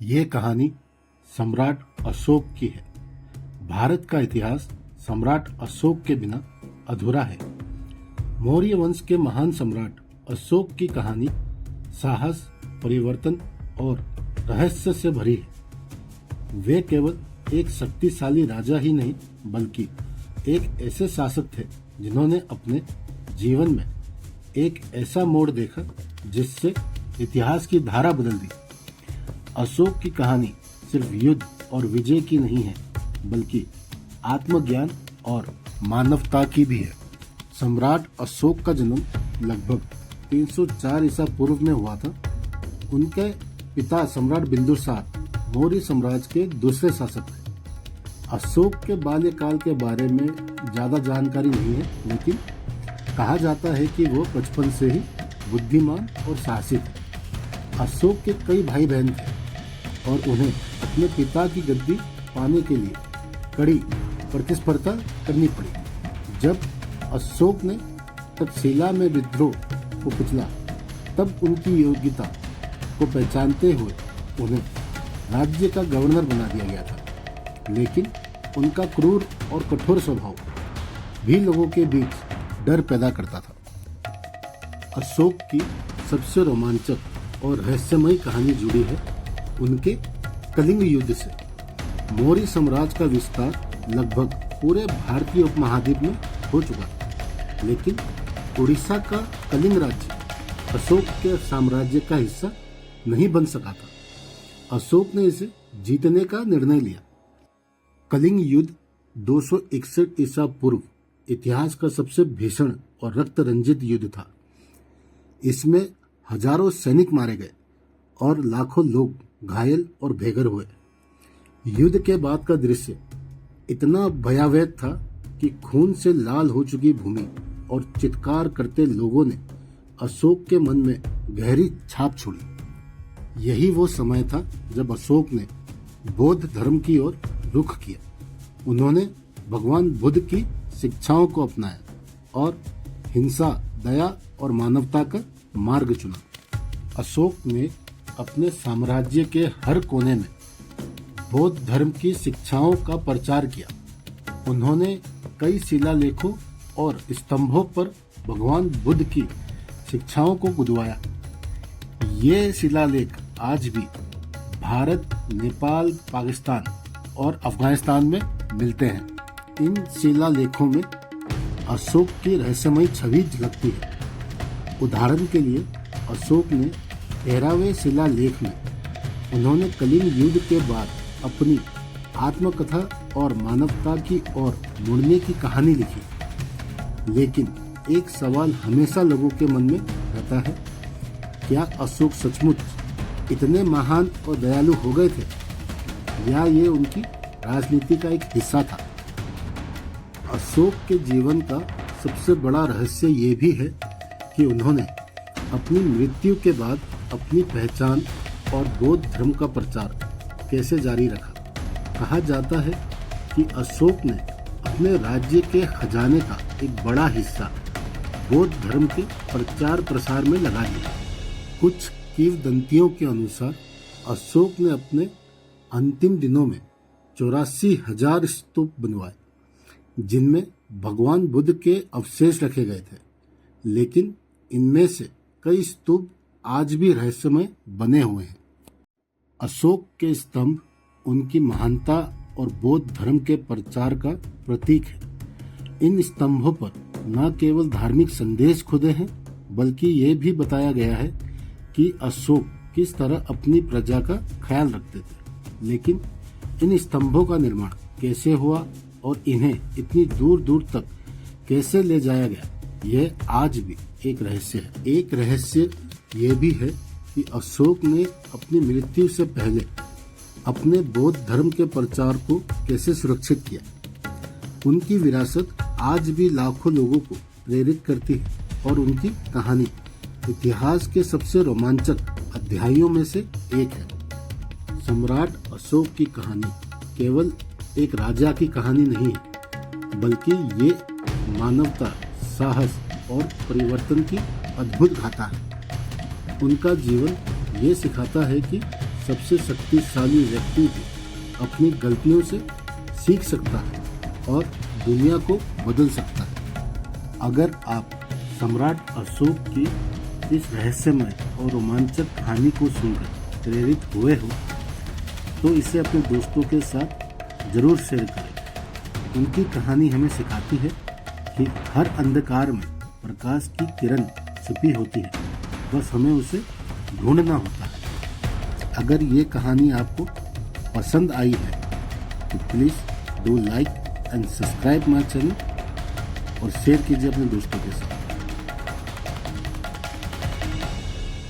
ये कहानी सम्राट अशोक की है। भारत का इतिहास सम्राट अशोक के बिना अधूरा है। मौर्य वंश के महान सम्राट अशोक की कहानी साहस, परिवर्तन और रहस्य से भरी है। वे केवल एक शक्तिशाली राजा ही नहीं बल्कि एक ऐसे शासक थे जिन्होंने अपने जीवन में एक ऐसा मोड़ देखा जिससे इतिहास की धारा बदल दी। अशोक की कहानी सिर्फ युद्ध और विजय की नहीं है बल्कि आत्मज्ञान और मानवता की भी है। सम्राट अशोक का जन्म लगभग 304 ईसा पूर्व में हुआ था। उनके पिता सम्राट बिंदुसार मौर्य साम्राज्य के दूसरे शासक थे। अशोक के बाल्यकाल के बारे में ज्यादा जानकारी नहीं है, लेकिन कहा जाता है कि वो बचपन से ही बुद्धिमान और साहसी थे। अशोक के कई भाई बहन थे और उन्हें अपने पिता की गद्दी पाने के लिए कड़ी प्रतिस्पर्धा करनी पड़ी। जब अशोक ने तक्षशिला में विद्रोह को कुचला, तब उनकी योग्यता को पहचानते हुए उन्हें राज्य का गवर्नर बना दिया गया था। लेकिन उनका क्रूर और कठोर स्वभाव भी लोगों के बीच डर पैदा करता था। अशोक की सबसे रोमांचक और रहस्यमयी कहानी जुड़ी है उनके कलिंग युद्ध से। मौर्य साम्राज्य का विस्तार लगभग पूरे भारतीय उपमहाद्वीप में हो चुका था, लेकिन उड़ीसा का कलिंग राज्य अशोक के साम्राज्य का हिस्सा नहीं बन सका था। अशोक ने इसे जीतने का निर्णय लिया। कलिंग युद्ध 261 ईसा पूर्व इतिहास का सबसे भीषण और रक्त रंजित युद्ध था। इसमें हजारों सैनिक मारे गए और लाखों लोग घायल और बेघर हुए। युद्ध के बाद का दृश्य इतना भयावह था कि खून से लाल हो चुकी भूमि और चित्कार करते लोगों ने अशोक के मन में गहरी छाप छोड़ी। यही वो समय था जब अशोक ने बौद्ध धर्म की ओर रुख किया। उन्होंने भगवान बुद्ध की शिक्षाओं को अपनाया और हिंसा, दया और मानवता का मार्ग चुना। अशोक ने अपने साम्राज्य के हर कोने में बौद्ध धर्म की शिक्षाओं का प्रचार किया। उन्होंने कई शिलालेखों और स्तंभों पर भगवान बुद्ध की शिक्षाओं को गुदवाया। ये शिलालेख आज भी भारत, नेपाल, पाकिस्तान और अफगानिस्तान में मिलते हैं। इन शिलालेखों में अशोक की रहस्यमयी छवि झलकती है। उदाहरण के लिए अशोक ने 13वें शिलालेख में उन्होंने कलिंग युद्ध के बाद अपनी आत्मकथा और मानवता की ओर मुड़ने की कहानी लिखी। लेकिन एक सवाल हमेशा लोगों के मन में रहता है, क्या अशोक सचमुच इतने महान और दयालु हो गए थे या ये उनकी राजनीति का एक हिस्सा था? अशोक के जीवन का सबसे बड़ा रहस्य ये भी है कि उन्होंने अपनी मृत्यु के बाद अपनी पहचान और बौद्ध धर्म का प्रचार कैसे जारी रखा। कहा जाता है कि अशोक ने अपने राज्य के खजाने का एक बड़ा हिस्सा बौद्ध धर्म के प्रचार प्रसार में लगा दिया। कुछ किंवदंतियों के अनुसार अशोक ने अपने अंतिम दिनों में 84,000 स्तूप बनवाए, जिनमें भगवान बुद्ध के अवशेष रखे गए थे। लेकिन इनमें से कई स्तूप आज भी रहस्यमय बने हुए हैं। अशोक के स्तंभ उनकी महानता और बौद्ध धर्म के प्रचार का प्रतीक है। इन स्तंभों पर न केवल धार्मिक संदेश खुदे हैं, बल्कि ये भी बताया गया है कि अशोक किस तरह अपनी प्रजा का ख्याल रखते थे। लेकिन इन स्तंभों का निर्माण कैसे हुआ और इन्हें इतनी दूर दूर तक कैसे ले जाया गया, यह आज भी एक रहस्य है। एक रहस्य ये भी है कि अशोक ने अपनी मृत्यु से पहले अपने बौद्ध धर्म के प्रचार को कैसे सुरक्षित किया। उनकी विरासत आज भी लाखों लोगों को प्रेरित करती है और उनकी कहानी इतिहास के सबसे रोमांचक अध्यायों में से एक है। सम्राट अशोक की कहानी केवल एक राजा की कहानी नहीं है, बल्कि ये मानवता, साहस और परिवर्तन की अद्भुत गाथा है। उनका जीवन ये सिखाता है कि सबसे शक्तिशाली व्यक्ति भी अपनी गलतियों से सीख सकता है और दुनिया को बदल सकता है। अगर आप सम्राट अशोक की इस रहस्यमय और रोमांचक कहानी को सुनकर प्रेरित हुए हो तो इसे अपने दोस्तों के साथ जरूर शेयर करें। उनकी कहानी हमें सिखाती है कि हर अंधकार में प्रकाश की किरण छिपी होती है, बस हमें उसे ढूंढना होता है। अगर ये कहानी आपको पसंद आई है तो please do like and subscribe my channel और शेयर कीजिए अपने दोस्तों के साथ।